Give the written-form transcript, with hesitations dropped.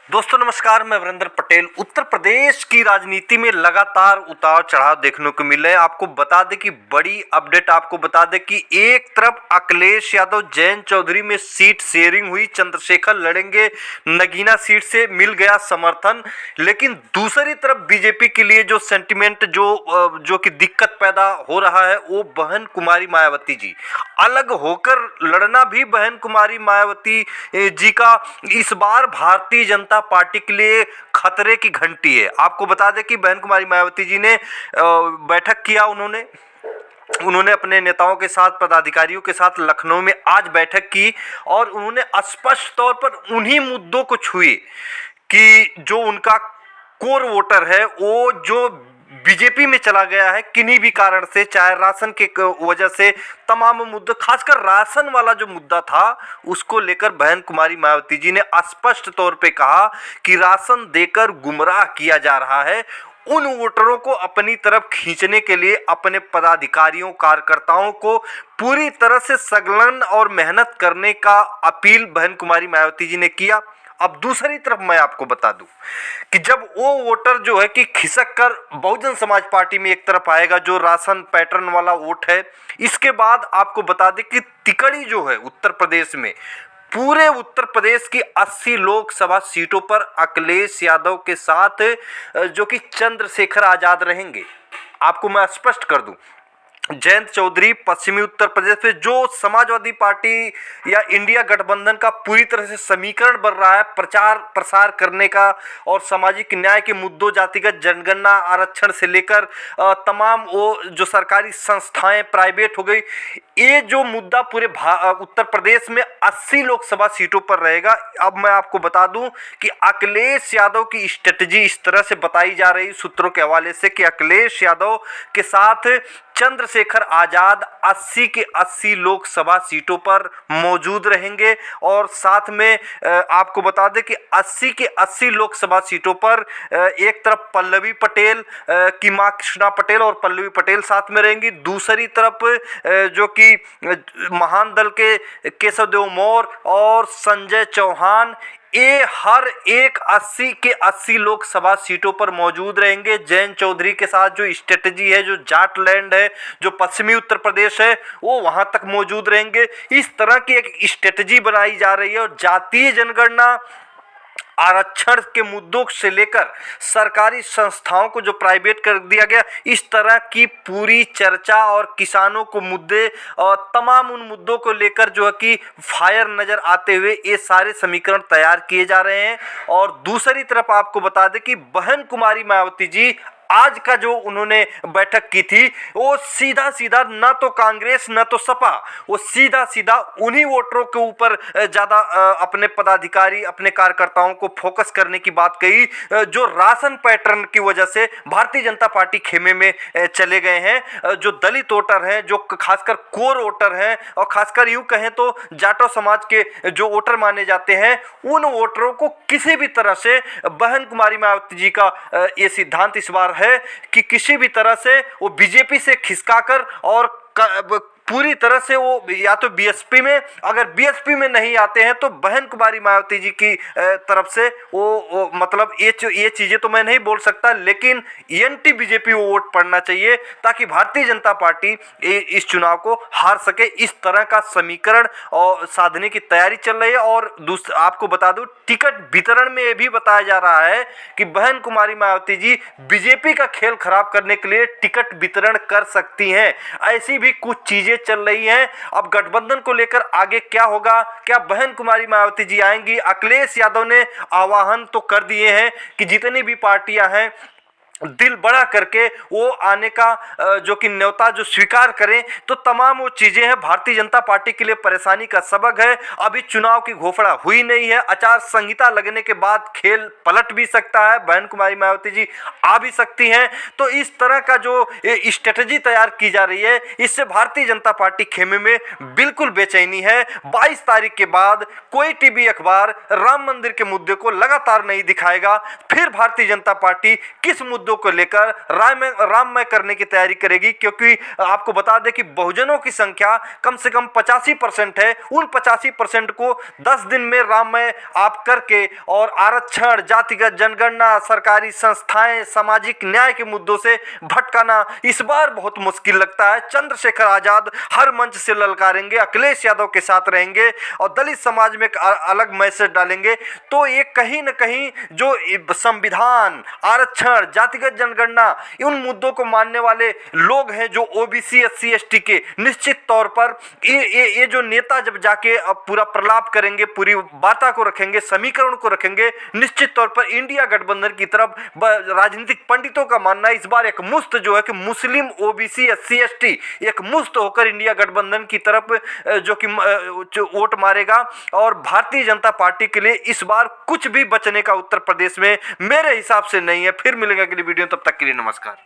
दोस्तों नमस्कार, मैं वीरेंद्र पटेल। उत्तर प्रदेश की राजनीति में लगातार उतार चढ़ाव देखने को मिले। आपको बता दें कि बड़ी अपडेट आपको बता दें कि एक तरफ अखिलेश यादव जैन चौधरी में सीट शेयरिंग हुई, चंद्रशेखर लड़ेंगे नगीना सीट से, मिल गया समर्थन। लेकिन दूसरी तरफ बीजेपी के लिए जो सेंटिमेंट जो कि दिक्कत पैदा हो रहा है वो बहन कुमारी मायावती जी। अलग होकर लड़ना भी बहन कुमारी मायावती जी का इस बार भारतीय जनता पार्टी के लिए खतरे की घंटी है। आपको बता दें कि बहन कुमारी मायावती जी ने बैठक किया, उन्होंने अपने नेताओं के साथ, पदाधिकारियों के साथ लखनऊ में आज बैठक की और उन्होंने स्पष्ट तौर पर उन्हीं मुद्दों को छुए कि जो उनका कोर वोटर है वो जो बीजेपी में चला गया है किन्हीं भी कारण से, चाहे राशन के वजह से, तमाम मुद्दे, खासकर राशन वाला जो मुद्दा था उसको लेकर बहन कुमारी मायावती जी ने स्पष्ट तौर पे कहा कि राशन देकर गुमराह किया जा रहा है। उन वोटरों को अपनी तरफ खींचने के लिए अपने पदाधिकारियों, कार्यकर्ताओं को पूरी तरह से संलग्न और मेहनत करने का अपील बहन कुमारी मायावती जी ने किया। अब दूसरी तरफ मैं आपको बता दूं कि जब वो वोटर जो है कि खिसक कर बहुजन समाज पार्टी में एक तरफ आएगा, जो राशन पैटर्न वाला वोट है, इसके बाद आपको बता दें कि तिकड़ी जो है उत्तर प्रदेश में, पूरे उत्तर प्रदेश की 80 लोकसभा सीटों पर अखिलेश यादव के साथ जो कि चंद्रशेखर आजाद रहेंगे। आपको मैं स्पष्ट कर दूं, जयंत चौधरी पश्चिमी उत्तर प्रदेश में जो समाजवादी पार्टी या इंडिया गठबंधन का पूरी तरह से समीकरण बन रहा है प्रचार प्रसार करने का, और सामाजिक न्याय के मुद्दों, जातिगत जनगणना, आरक्षण से लेकर तमाम वो जो सरकारी संस्थाएं प्राइवेट हो गई, ये जो मुद्दा पूरे उत्तर प्रदेश में 80 लोकसभा सीटों पर रहेगा। अब मैं आपको बता दूं कि अखिलेश यादव की स्ट्रेटजी इस तरह से बताई जा रही सूत्रों के हवाले से कि अखिलेश यादव के साथ चंद्रशेखर आजाद 80 के 80 लोकसभा सीटों पर मौजूद रहेंगे। और साथ में आपको बता दें कि 80 के 80 लोकसभा सीटों पर एक तरफ पल्लवी पटेल की मां कृष्णा पटेल और पल्लवी पटेल साथ में रहेंगी, दूसरी तरफ जो कि महान दल के केशव देव मौर्य और संजय चौहान, ये हर एक 80 के 80 लोकसभा सीटों पर मौजूद रहेंगे। जैन चौधरी के साथ जो स्ट्रेटजी है, जो जाटलैंड है, जो पश्चिमी उत्तर प्रदेश है, वो वहां तक मौजूद रहेंगे। इस तरह की एक स्ट्रेटजी बनाई जा रही है और जातीय जनगणना, आरक्षण के मुद्दों से लेकर सरकारी संस्थाओं को जो प्राइवेट कर दिया गया, इस तरह की पूरी चर्चा और किसानों को मुद्दे और तमाम उन मुद्दों को लेकर जो है कि फायर नजर आते हुए ये सारे समीकरण तैयार किए जा रहे हैं। और दूसरी तरफ आपको बता दें कि बहन कुमारी मायावती जी आज का जो उन्होंने बैठक की थी वो सीधा सीधा ना तो कांग्रेस ना तो सपा, वो सीधा सीधा उन्हीं वोटरों के ऊपर ज़्यादा अपने पदाधिकारी, अपने कार्यकर्ताओं को फोकस करने की बात कही, जो राशन पैटर्न की वजह से भारतीय जनता पार्टी खेमे में चले गए हैं। जो दलित वोटर हैं, जो खासकर कोर वोटर हैं और खासकर यूँ कहें तो जाटो समाज के जो वोटर माने जाते हैं, उन वोटरों को किसी भी तरह से बहन कुमारी मायावती जी का ये सिद्धांत इस बार है कि किसी भी तरह से वो बीजेपी से खिसकाकर और पूरी तरह से वो या तो बीएसपी में, अगर बीएसपी में नहीं आते हैं तो बहन कुमारी मायावती जी की तरफ से वो मतलब ये चीज़ें तो मैं नहीं बोल सकता, लेकिन एंटी बीजेपी वो वोट पड़ना चाहिए ताकि भारतीय जनता पार्टी इस चुनाव को हार सके। इस तरह का समीकरण और साधने की तैयारी चल रही है। और आपको बता दूं, टिकट वितरण में ये भी बताया जा रहा है कि बहन कुमारी मायावती जी बीजेपी का खेल खराब करने के लिए टिकट वितरण कर सकती हैं। ऐसी भी कुछ चीजें चल रही हैं। अब गठबंधन को लेकर आगे क्या होगा, क्या बहन कुमारी मायावती जी आएंगी? अखिलेश यादव ने आह्वान तो कर दिए हैं कि जितनी भी पार्टियां हैं दिल बड़ा करके वो आने का जो कि न्योता जो स्वीकार करें, तो तमाम वो चीज़ें हैं भारतीय जनता पार्टी के लिए परेशानी का सबक है। अभी चुनाव की घोषणा हुई नहीं है, आचार संहिता लगने के बाद खेल पलट भी सकता है, बहन कुमारी मायावती जी आ भी सकती हैं। तो इस तरह का जो स्ट्रेटजी तैयार की जा रही है, इससे भारतीय जनता पार्टी खेमे में बिल्कुल बेचैनी है। 22 तारीख के बाद कोई टीवी अखबार राम मंदिर के मुद्दे को लगातार नहीं दिखाएगा। फिर भारतीय जनता पार्टी किस मुद्दे मुद्दों को लेकर राममय करने की तैयारी करेगी, क्योंकि आपको बता दें कि बहुजनों की संख्या कम से कम 85% है। उन 85% को 10 दिन में राममय आप करके और आरक्षण, जातिगत जनगणना, सरकारी संस्थाएं, सामाजिक न्याय के मुद्दों से भटकाना इस बार बहुत मुश्किल लगता है। चंद्रशेखर आजाद हर मंच से ललकारेंगे, अखिलेश यादव के साथ रहेंगे और दलित समाज में एक अलग मैसेज डालेंगे। तो ये कहीं ना कहीं जो संविधान, आरक्षण, जातिगत जनगणना, उन मुद्दों को मानने वाले लोग हैं जो ओबीसी, एससी, एसटी के, निश्चित तौर पर ये जो नेता जब जाके अब पूरा प्रलाप करेंगे, पूरी वार्ता को रखेंगे, समीकरण को रखेंगे, निश्चित तौर पर इंडिया गठबंधन की तरफ राजनीतिक पंडितों का मानना है इस बार एक मुश्त जो है कि मुस्लिम, ओबीसी, एससी, एसटी एक मुश्त होकर इंडिया गठबंधन की तरफ जो कि वोट मारेगा। और भारतीय जनता पार्टी के लिए इस बार कुछ भी बचने का उत्तर प्रदेश में मेरे हिसाब से नहीं है। फिर मिलेंगे अगली वीडियो, तब तक के लिए नमस्कार।